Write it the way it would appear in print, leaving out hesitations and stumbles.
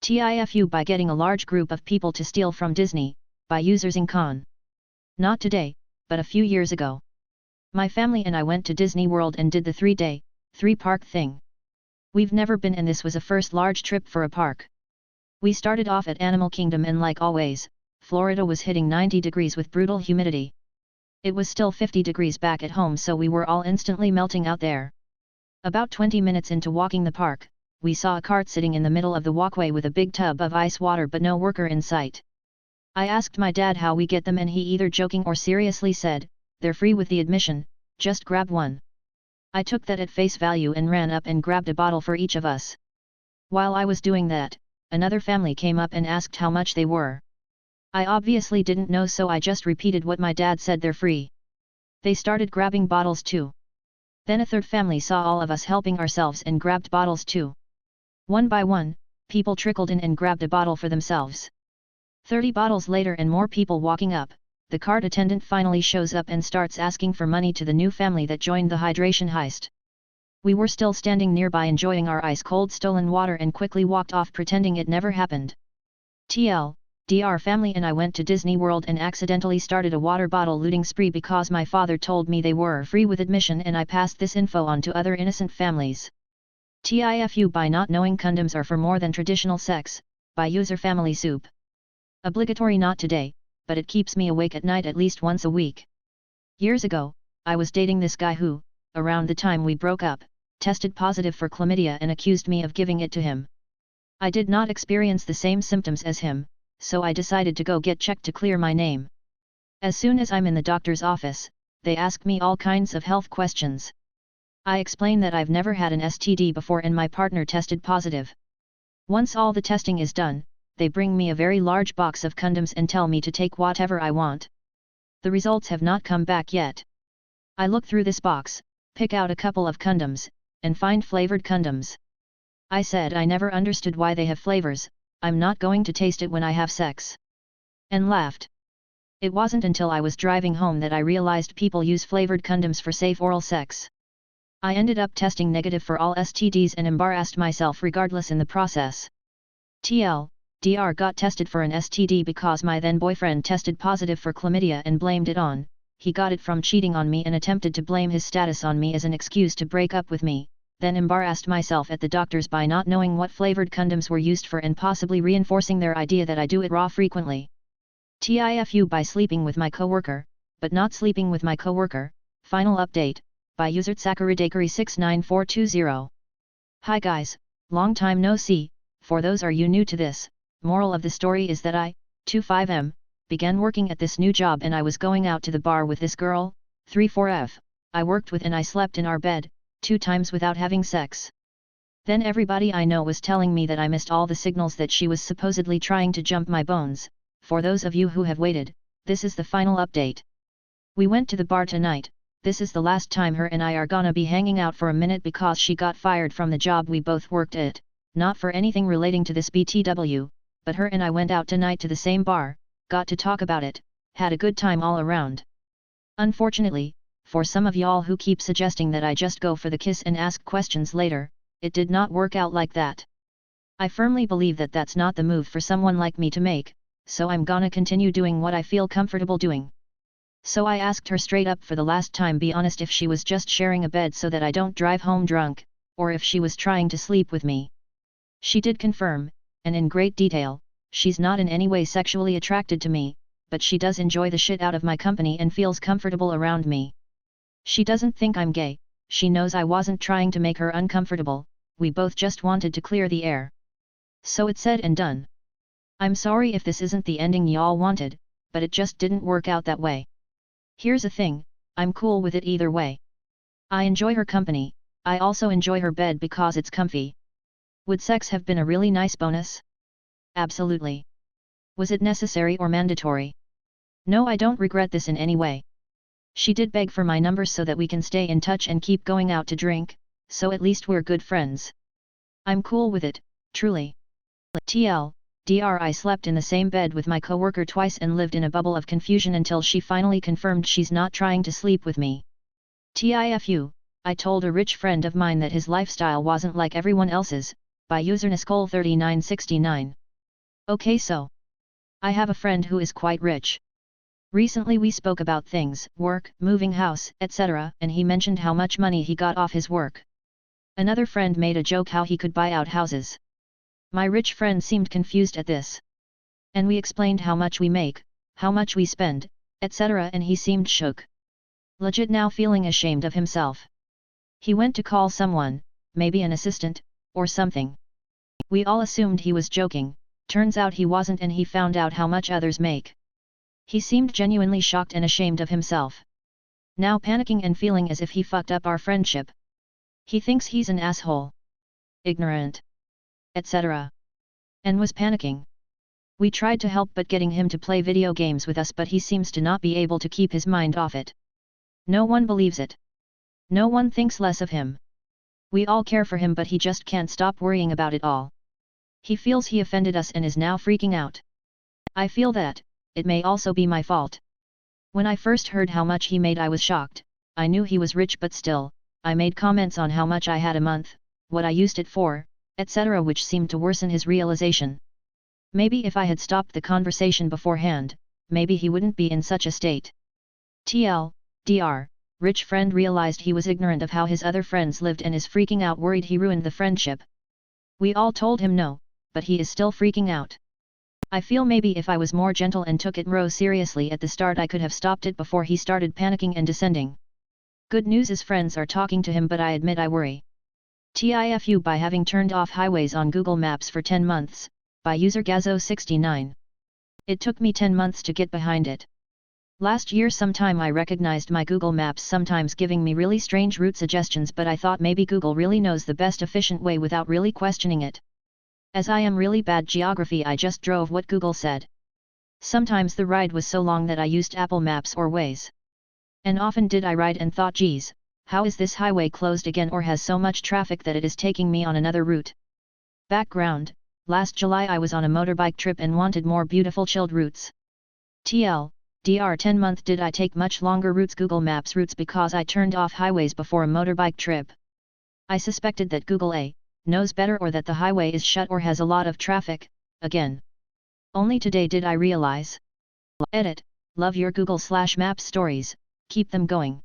TIFU by getting a large group of people to steal from Disney, by users in con. Not today, but a few years ago. My family and I went to Disney World and did the 3-day, 3-park thing. We've never been and this was a first large trip for a park. We started off at Animal Kingdom and like always, Florida was hitting 90 degrees with brutal humidity. It was still 50 degrees back at home so we were all instantly melting out there. About 20 minutes into walking the park, we saw a cart sitting in the middle of the walkway with a big tub of ice water but no worker in sight. I asked my dad how we get them and he either joking or seriously said, "They're free with the admission, just grab one." I took that at face value and ran up and grabbed a bottle for each of us. While I was doing that, another family came up and asked how much they were. I obviously didn't know so I just repeated what my dad said, "They're free." They started grabbing bottles too. Then a third family saw all of us helping ourselves and grabbed bottles too. One by one, people trickled in and grabbed a bottle for themselves. 30 bottles later and more people walking up, the cart attendant finally shows up and starts asking for money to the new family that joined the hydration heist. We were still standing nearby enjoying our ice-cold stolen water and quickly walked off pretending it never happened. TLDR family and I went to Disney World and accidentally started a water bottle looting spree because my father told me they were free with admission and I passed this info on to other innocent families. TIFU by not knowing condoms are for more than traditional sex, by user family soup. Obligatory not today, but it keeps me awake at night at least once a week. Years ago, I was dating this guy who, around the time we broke up, tested positive for chlamydia and accused me of giving it to him. I did not experience the same symptoms as him, so I decided to go get checked to clear my name. As soon as I'm in the doctor's office, they ask me all kinds of health questions. I explain that I've never had an STD before and my partner tested positive. Once all the testing is done, they bring me a very large box of condoms and tell me to take whatever I want. The results have not come back yet. I look through this box, pick out a couple of condoms, and find flavored condoms. I said I never understood why they have flavors, I'm not going to taste it when I have sex. And laughed. It wasn't until I was driving home that I realized people use flavored condoms for safe oral sex. I ended up testing negative for all STDs and embarrassed myself regardless in the process. TLDR got tested for an STD because my then boyfriend tested positive for chlamydia and blamed it on, he got it from cheating on me and attempted to blame his status on me as an excuse to break up with me, then embarrassed myself at the doctors by not knowing what flavored condoms were used for and possibly reinforcing their idea that I do it raw frequently. TIFU by sleeping with my coworker, but not sleeping with my coworker, final update, by user Tsakaridakery69420. Hi guys, long time no see, for those are you new to this, moral of the story is that I, 25M, began working at this new job and I was going out to the bar with this girl, 34F, I worked with and I slept in our bed, 2 times without having sex. Then everybody I know was telling me that I missed all the signals that she was supposedly trying to jump my bones. For those of you who have waited, this is the final update. We went to the bar tonight. This is the last time her and I are gonna be hanging out for a minute because she got fired from the job we both worked at, not for anything relating to this BTW, but her and I went out tonight to the same bar, got to talk about it, had a good time all around. Unfortunately, for some of y'all who keep suggesting that I just go for the kiss and ask questions later, it did not work out like that. I firmly believe that that's not the move for someone like me to make, so I'm gonna continue doing what I feel comfortable doing. So I asked her straight up for the last time, be honest, if she was just sharing a bed so that I don't drive home drunk, or if she was trying to sleep with me. She did confirm, and in great detail, she's not in any way sexually attracted to me, but she does enjoy the shit out of my company and feels comfortable around me. She doesn't think I'm gay, she knows I wasn't trying to make her uncomfortable, we both just wanted to clear the air. So it's said and done. I'm sorry if this isn't the ending y'all wanted, but it just didn't work out that way. Here's the thing, I'm cool with it either way. I enjoy her company, I also enjoy her bed because it's comfy. Would sex have been a really nice bonus? Absolutely. Was it necessary or mandatory? No, I don't regret this in any way. She did beg for my number so that we can stay in touch and keep going out to drink, so at least we're good friends. I'm cool with it, truly. TLDR I slept in the same bed with my coworker twice and lived in a bubble of confusion until she finally confirmed she's not trying to sleep with me. TIFU, I told a rich friend of mine that his lifestyle wasn't like everyone else's, by user Niscole3969. Okay, so I have a friend who is quite rich. Recently we spoke about things, work, moving house, etc., and he mentioned how much money he got off his work. Another friend made a joke how he could buy out houses. My rich friend seemed confused at this. And we explained how much we make, how much we spend, etc., and he seemed shook. Legit now feeling ashamed of himself. He went to call someone, maybe an assistant, or something. We all assumed he was joking, turns out he wasn't, and he found out how much others make. He seemed genuinely shocked and ashamed of himself. Now panicking and feeling as if he fucked up our friendship. He thinks he's an asshole. Ignorant. Etc. And was panicking. We tried to help but getting him to play video games with us, but he seems to not be able to keep his mind off it. No one believes it. No one thinks less of him. We all care for him, but he just can't stop worrying about it all. He feels he offended us and is now freaking out. I feel that it may also be my fault. When I first heard how much he made, I was shocked. I knew he was rich, but still, I made comments on how much I had a month, what I used it for, etc., which seemed to worsen his realization. Maybe if I had stopped the conversation beforehand, maybe he wouldn't be in such a state. TLDR, rich friend realized he was ignorant of how his other friends lived and is freaking out, worried he ruined the friendship. We all told him no, but he is still freaking out. I feel maybe if I was more gentle and took it more seriously at the start, I could have stopped it before he started panicking and descending. Good news is friends are talking to him, but I admit I worry. TIFU by having turned off highways on Google Maps for 10 months, by user Gazo69. It took me 10 months to get behind it. Last year sometime I recognized my Google Maps sometimes giving me really strange route suggestions, but I thought maybe Google really knows the best efficient way without really questioning it. As I am really bad geography, I just drove what Google said. Sometimes the ride was so long that I used Apple Maps or Waze. And often did I ride and thought, geez, how is this highway closed again or has so much traffic that it is taking me on another route? Background: last July I was on a motorbike trip and wanted more beautiful chilled routes. TLDR 10 month did I take much longer routes Google Maps routes because I turned off highways before a motorbike trip. I suspected that Google A knows better, or that the highway is shut or has a lot of traffic, again. Only today did I realize. Edit, love your Google/Maps stories, keep them going.